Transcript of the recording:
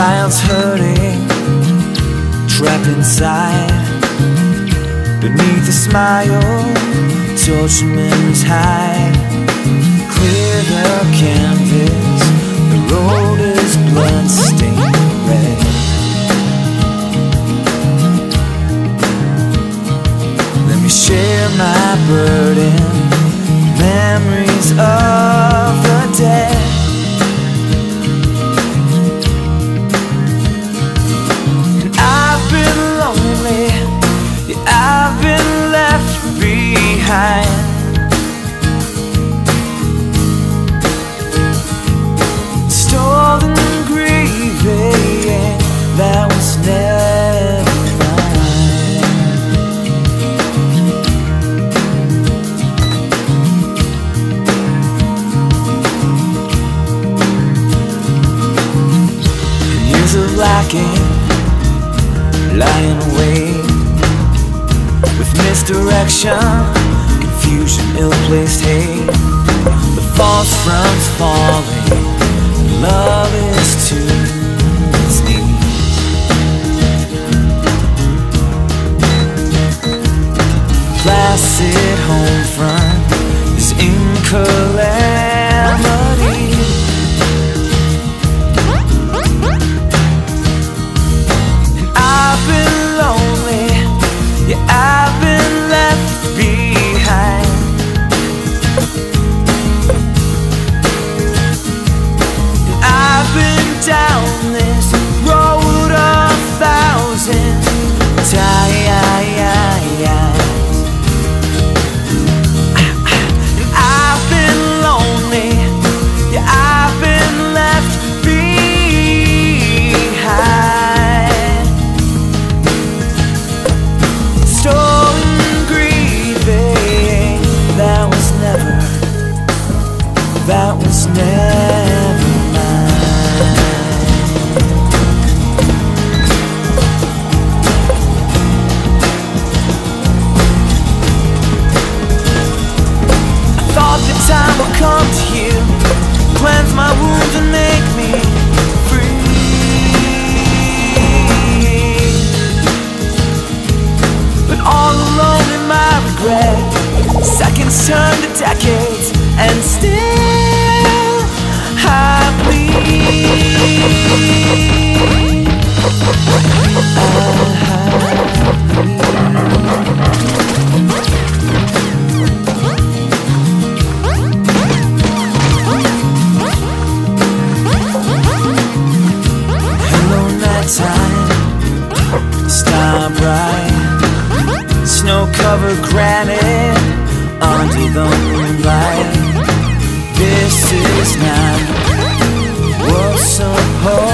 child's hurting, trapped inside. Beneath a smile, tortured memories hide. Clear the canvas, the road is blood-stained red. Let me share my burden, memories of the dead. And I've been lonely, yeah, I've been left behind. Stolen grieving that was never mine. Years of lacking, lying awake, with misdirection, confusion, ill-placed hate. The false fronts falling, love is to its knees. Placid home front is in calamity. And I've been lonely, yeah, I've been left behind. Down this road of thousand times. And I've been lonely, yeah, I've been left behind. Stolen grieving that was never mine. Time will come to you, cleanse my wounds and make me free. But all alone in my regret, seconds turn to decades, and still I bleed. Time, star bright, snow-covered granite under the moonlight. This is not what's supposed